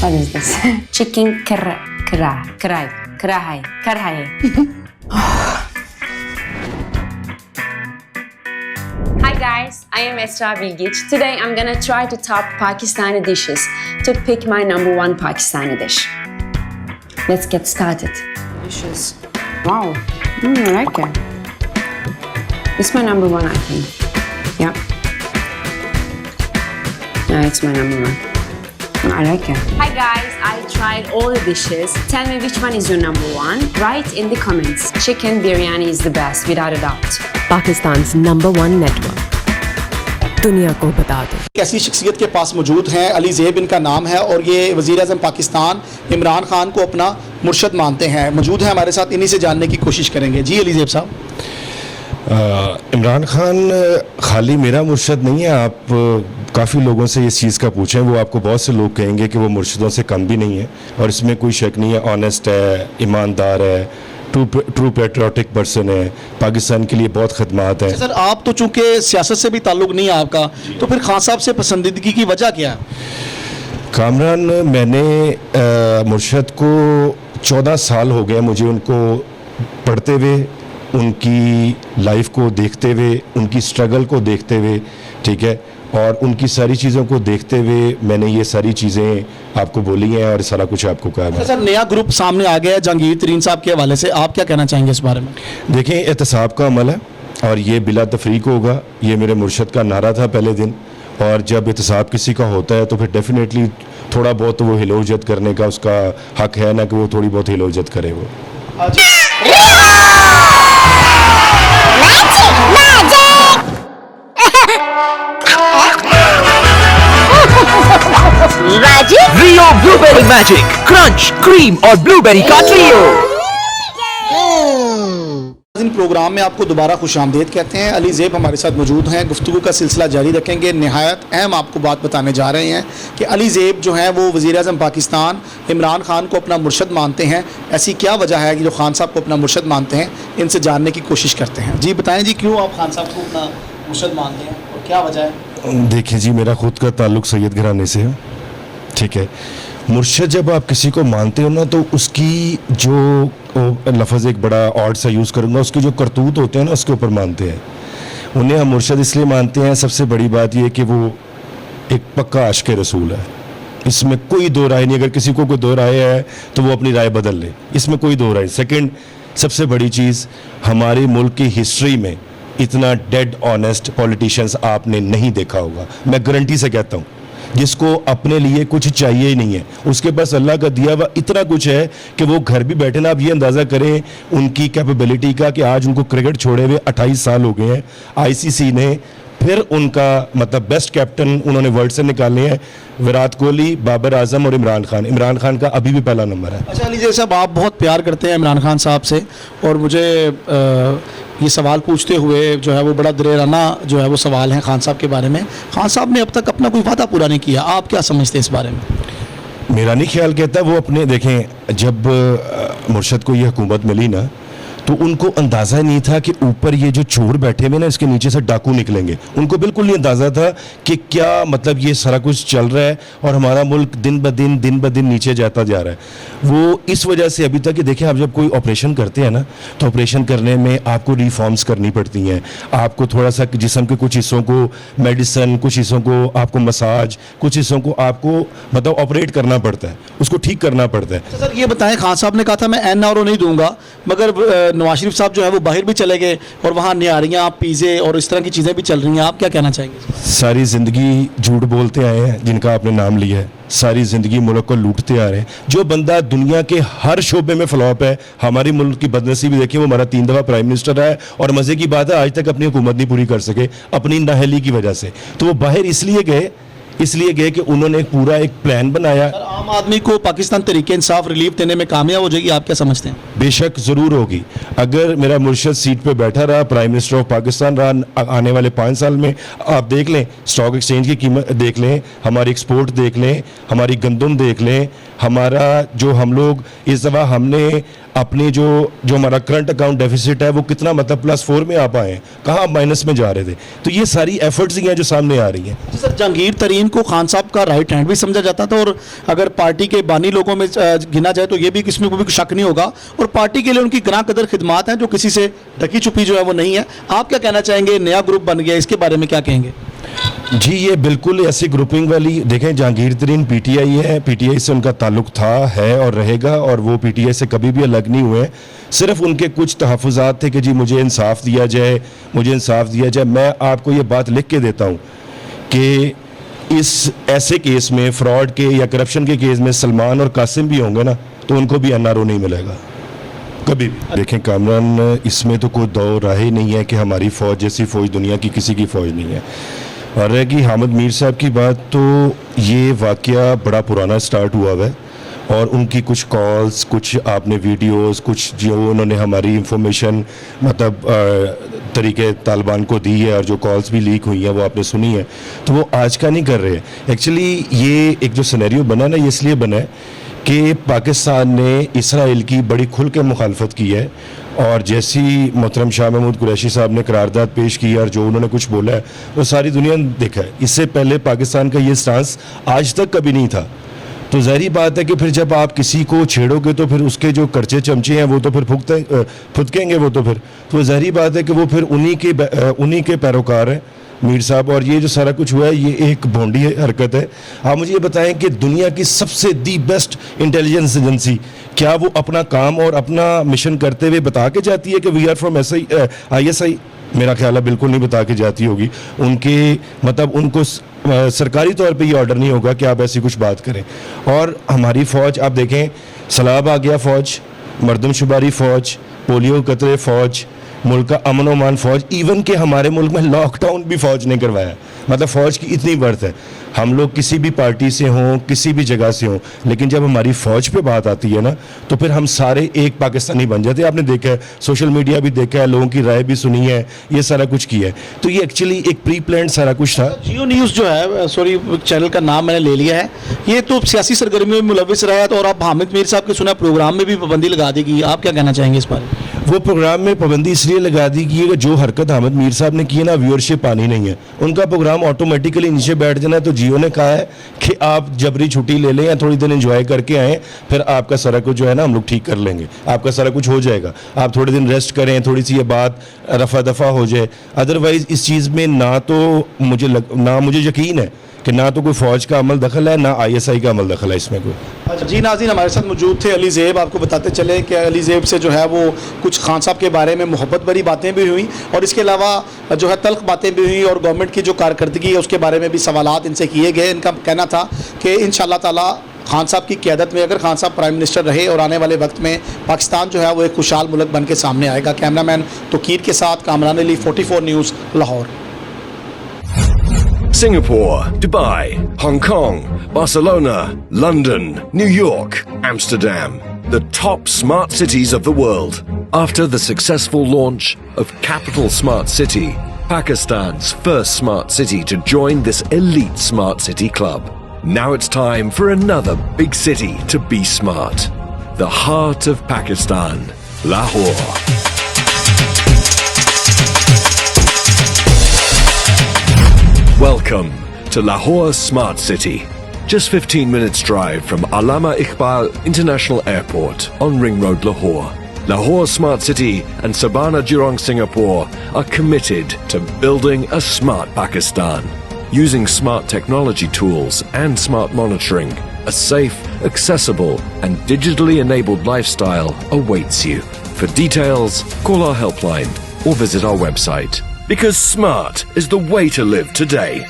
What is this? Chicken karahi. Hi guys, I am Esra Bilgic. Today I'm gonna try to top Pakistani dishes to pick my number one Pakistani dish. Let's get started. Dishes. Wow, I like it. It's my number one, I think. Yep. Yeah, it's my number one. I like it. Hi guys, I tried all the dishes. Tell me which one is your number one. Write in the comments. Chicken biryani is the best, without a doubt. Pakistan's number one network. दुनिया को बता दो। ऐसी शख्सियत के पास मौजूद हैं, अली ज़ेब इनका नाम है और ये वज़ीर आज़म पाकिस्तान इमरान खान को अपना मुर्शद मानते हैं। मौजूद हैं हमारे साथ, इन्हीं से जानने की कोशिश करेंगे। जी अली ज़ेब साहब। इमरान खान खाली मेरा मुर्शद नहीं है, आप काफ़ी लोगों से इस चीज़ का पूछें, वो आपको बहुत से लोग कहेंगे कि वो मुर्शदों से कम भी नहीं है और इसमें कोई शक नहीं है। ऑनेस्ट है, ईमानदार है, ट्रू पेट्रियाटिक पर्सन है, पाकिस्तान के लिए बहुत खदमात है। सर आप तो चूँकि सियासत से भी ताल्लुक़ नहीं है आपका, तो फिर खान साहब से पसंदीदगी की वजह क्या है? कामरान, मैंने मुर्शद को 14 साल हो गए मुझे उनको पढ़ते हुए, उनकी लाइफ को देखते हुए, उनकी स्ट्रगल को देखते हुए, ठीक है, और उनकी सारी चीज़ों को देखते हुए मैंने ये सारी चीज़ें आपको बोली हैं और सारा कुछ आपको कहा है। सर नया ग्रुप सामने आ गया है जहांगीर तरीन साहब के हवाले से, आप क्या कहना चाहेंगे इस बारे में? देखें, एहतसाब का अमल है और ये बिला तफरीक होगा। ये मेरे मुर्शद का नारा था पहले दिन, और जब एहतसाब किसी का होता है तो फिर डेफिनेटली थोड़ा बहुत वो हिलोजत करने का उसका हक है ना, कि वो थोड़ी बहुत हिलोजत करे। वो रियो ब्लूबेरी मैजिक क्रंच क्रीम और ब्लूबेरी का ट्रियो। इन प्रोग्राम में आपको दोबारा खुशामदीद कहते हैं। अली ज़ेब हमारे साथ मौजूद हैं, गुफ्तगू का सिलसिला जारी रखेंगे। नहायत अहम आपको बात बताने जा रहे हैं कि अली ज़ेब जो हैं वो वज़ीर आज़म पाकिस्तान इमरान खान को अपना मुर्शद मानते हैं। ऐसी क्या वजह है कि जो खान साहब को अपना मुर्शद मानते हैं, इनसे जानने की कोशिश करते हैं। जी बताएं जी, क्यों आप खान साहब को अपना मुर्शद मानते हैं और क्या वजह है? देखिए जी, मेरा खुद का ताल्लुक़ सैयद घराने से है, ठीक है। मुर्शद जब आप किसी को मानते हो ना, तो उसकी जो लफ्ज़ एक बड़ा ऑड सा यूज़ करूँगा, उसके जो करतूत होते हैं ना, उसके ऊपर मानते हैं। उन्हें हम मुर्शद इसलिए मानते हैं, सबसे बड़ी बात यह कि वो एक पक्का आशिक़ रसूल है, इसमें कोई दो राय नहीं। अगर किसी को कोई दो राय है तो वो अपनी राय बदल ले, इसमें कोई दो राय। सेकंड, सबसे बड़ी चीज़, हमारे मुल्क की हिस्ट्री में इतना डेड ऑनेस्ट पॉलिटिशियंस आपने नहीं देखा होगा। मैं गारंटी से कहता हूँ, जिसको अपने लिए कुछ चाहिए ही नहीं है, उसके पास अल्लाह का दिया हुआ इतना कुछ है कि वो घर भी बैठे ना। आप ये अंदाज़ा करें उनकी कैपेबिलिटी का कि आज उनको क्रिकेट छोड़े हुए 28 साल हो गए हैं। आईसीसी ने फिर उनका मतलब बेस्ट कैप्टन उन्होंने वर्ल्ड से निकाले हैं, विराट कोहली, बाबर आजम और इमरान खान। इमरान खान का अभी भी पहला नंबर है। अच्छा अली ज़ेब साहब, आप बहुत प्यार करते हैं इमरान खान साहब से, और मुझे ये सवाल पूछते हुए जो है वो बड़ा दरेराना जो है वो सवाल है खान साहब के बारे में। खान साहब ने अब तक अपना कोई वादा पूरा नहीं किया, आप क्या समझते हैं इस बारे में? मेरा नहीं ख्याल कहता वो अपने, देखें जब मुर्शद को ये हुकूमत मिली ना, तो उनको अंदाज़ा नहीं था कि ऊपर ये जो चोर बैठे हुए ना, इसके नीचे से डाकू निकलेंगे। उनको बिल्कुल नहीं अंदाज़ा था कि क्या मतलब ये सारा कुछ चल रहा है और हमारा मुल्क दिन ब दिन नीचे जाता जा रहा है। वो इस वजह से अभी तक कि देखें, आप जब कोई ऑपरेशन करते हैं ना, तो ऑपरेशन करने में आपको रिफॉर्म्स करनी पड़ती हैं। आपको थोड़ा सा जिस्म के कुछ हिस्सों को मेडिसिन, कुछ हिस्सों को आपको मसाज, कुछ हिस्सों को आपको मतलब ऑपरेट करना पड़ता है, उसको ठीक करना पड़ता है। सर ये बताएं, खान साहब ने कहा था मैं NRO नहीं दूंगा, मगर नवाज शरीफ साहब जो है वो बाहर भी चले गए और वहाँ निहारियाँ, पिज़्ज़े और इस तरह की चीज़ें भी चल रही हैं। आप क्या कहना चाहेंगे? सारी ज़िंदगी झूठ बोलते आए हैं जिनका आपने नाम लिया है, सारी ज़िंदगी मुल्क को लूटते आ रहे हैं। जो बंदा दुनिया के हर शोबे में फ्लॉप है, हमारी मुल्क की बदनसीबी देखिए, वो हमारा 3 दफ़ा प्राइम मिनिस्टर है और मज़े की बात है आज तक अपनी हुकूमत नहीं पूरी कर सके अपनी नाअहली की वजह से। तो वो बाहर इसलिए गए कि उन्होंने पूरा एक प्लान बनाया। आम आदमी को पाकिस्तान तरीके इंसाफ रिलीफ देने में कामयाब हो जाएगी, आप क्या समझते हैं? बेशक ज़रूर होगी। अगर मेरा मुर्शद सीट पे बैठा रहा, प्राइम मिनिस्टर ऑफ पाकिस्तान रहा आने वाले 5 साल में, आप देख लें स्टॉक एक्सचेंज की कीमत देख लें, हमारी एक्सपोर्ट देख लें, हमारी गंदम देख लें, हमारा जो हम लोग इस दफ़ा हमने अपने जो हमारा करंट अकाउंट डेफिसिट है वो कितना मतलब +4 में आ पाए हैं, कहाँ माइनस में जा रहे थे। तो ये सारी एफर्ट्स ही हैं जो सामने आ रही हैं। सर, जहांगीर तरीन को खान साहब का राइट हैंड भी समझा जाता था, और अगर पार्टी के बानी लोगों में गिना जाए तो ये भी किसी में कोई शक नहीं होगा, और पार्टी के लिए उनकी गना कदर खिदमात हैं जो किसी से ढकी छुपी जो है वो नहीं है। आप क्या कहना चाहेंगे, नया ग्रुप बन गया, इसके बारे में क्या कहेंगे? जी, ये बिल्कुल ऐसी ग्रुपिंग वाली, देखें जहांगीर तरीन पीटीआई है, पीटीआई से उनका ताल्लुक था, है और रहेगा, और वो पीटीआई से कभी भी अलग नहीं हुए। सिर्फ उनके कुछ तहफ़्फ़ुज़ात थे कि जी मुझे इंसाफ दिया जाए, मुझे इंसाफ दिया जाए। मैं आपको ये बात लिख के देता हूँ कि इस ऐसे केस में, फ्रॉड के या करप्शन के केस में सलमान और कासिम भी होंगे ना, तो उनको भी एनआरओ नहीं मिलेगा कभी भी। देखें कामरान, इसमें तो कोई दो राह ही नहीं है कि हमारी फ़ौज जैसी फ़ौज दुनिया की किसी की फ़ौज नहीं है। और रह गई हामिद मीर साहब की बात, तो ये वाक़या बड़ा पुराना स्टार्ट हुआ है, और उनकी कुछ कॉल्स, कुछ आपने वीडियोस, कुछ जो उन्होंने हमारी इंफॉर्मेशन मतलब तरीके तालिबान को दी है, और जो कॉल्स भी लीक हुई हैं वो आपने सुनी है, तो वो आज का नहीं कर रहे। एक्चुअली ये एक जो सिनेरियो बना ना, ये इसलिए बना है कि पाकिस्तान ने इसराइल की बड़ी खुल के मुखालफत की है, और जैसी मोहतरम शाह महमूद कुरैशी साहब ने करारदाद पेश की और जो उन्होंने कुछ बोला है वो सारी दुनिया ने देखा है। इससे पहले पाकिस्तान का ये स्टांस आज तक कभी नहीं था। तो ज़ाहिर बात है कि फिर जब आप किसी को छेड़ोगे तो फिर उसके जो करचे चमचे हैं वो तो फिर फुदकेंगे, वो तो फिर, तो ज़ाहिर बात है कि वो फिर उन्हीं के पैरोकार हैं मीर साहब। और ये जो सारा कुछ हुआ है ये एक भोंडी हरकत है। आप मुझे ये बताएं कि दुनिया की सबसे दी बेस्ट इंटेलिजेंस एजेंसी क्या वो अपना काम और अपना मिशन करते हुए बता के जाती है कि वी आर फ्रॉम ISI? मेरा ख्याल है बिल्कुल नहीं बता के जाती होगी। उनके मतलब उनको सरकारी तौर पे ये ऑर्डर नहीं होगा कि आप ऐसी कुछ बात करें। और हमारी फ़ौज आप देखें, सलाब आ गया फ़ौज, मरदमशुमारी फ़ौज, पोलियो कतरे फ़ौज, मुल्क का अमन ओमान फ़ौज, इवन के हमारे मुल्क में लॉकडाउन भी फ़ौज ने करवाया। मतलब फ़ौज की इतनी वर्थ है। हम लोग किसी भी पार्टी से हों, किसी भी जगह से हों, लेकिन जब हमारी फ़ौज पे बात आती है ना, तो फिर हम सारे एक पाकिस्तानी बन जाते हैं। आपने देखा है, सोशल मीडिया भी देखा है, लोगों की राय भी सुनी है, ये सारा कुछ किया है। तो ये एक्चुअली एक प्री प्लान सारा कुछ था। जियो न्यूज़ जो है, सॉरी चैनल का नाम मैंने ले लिया है, ये तो सियासी सरगर्मियों में मुलविस रहा है, तो और आप हामिद मीर साहब के सुना प्रोग्राम में भी पाबंदी लगा दी गई। आप क्या कहना चाहेंगे इस बारे में? वो प्रोग्राम में पाबंदी इसलिए लगा दी गई है कि जो हरकत हामिद मीर साहब ने की है ना, व्यूअरशिप आनी नहीं है। उनका प्रोग्राम ऑटोमेटिकली नीचे बैठ जाना है। तो जियो ने कहा है कि आप जबरी छुट्टी ले लें या थोड़ी देर एंजॉय करके आएँ, फिर आपका सारा कुछ जो है ना हम लोग ठीक कर लेंगे, आपका सारा कुछ हो जाएगा। आप थोड़े दिन रेस्ट करें, थोड़ी सी ये बात रफा दफा हो जाए। अदरवाइज़ इस चीज़ में ना तो मुझे यकीन है कि ना तो कोई फ़ौज का अमल दखल है, ना ISI का अमल दखल है इसमें कोई। अच्छा जी नाज़रीन, हमारे साथ मौजूद थे अली ज़ेब। आपको बताते चले कि अली ज़ेब से जो है वो कुछ खान साहब के बारे में मोहब्बत भरी बातें भी हुई, और इसके अलावा जो है तल्ख बातें भी हुई, और गवर्नमेंट की जो कारकर्दगी है उसके बारे में भी सवालात इनसे किए गए। इनका कहना था कि इंशाअल्लाह ताला खान साहब की क़यादत में अगर खान साहब प्राइम मिनिस्टर रहे और आने वाले वक्त में पाकिस्तान जो है वो एक खुशहाल मुल्क बन के सामने आएगा। कैमरामैन तोकीर के साथ Kamran Ali, 44 news, Lahore. Singapore, Dubai, Hong Kong, Barcelona, London, New York, Amsterdam, the top smart cities of the world. After the successful launch of Capital Smart City, Pakistan's first smart city to join this elite smart city club. Now it's time for another big city to be smart. The heart of Pakistan, Lahore. Welcome to Lahore Smart City. Just 15 minutes drive from Allama Iqbal International Airport on Ring Road, Lahore. Lahore Smart City and Sabana Jurong, Singapore are committed to building a smart Pakistan. Using smart technology tools and smart monitoring, a safe, accessible and digitally enabled lifestyle awaits you. For details, call our helpline or visit our website. Because smart is the way to live today.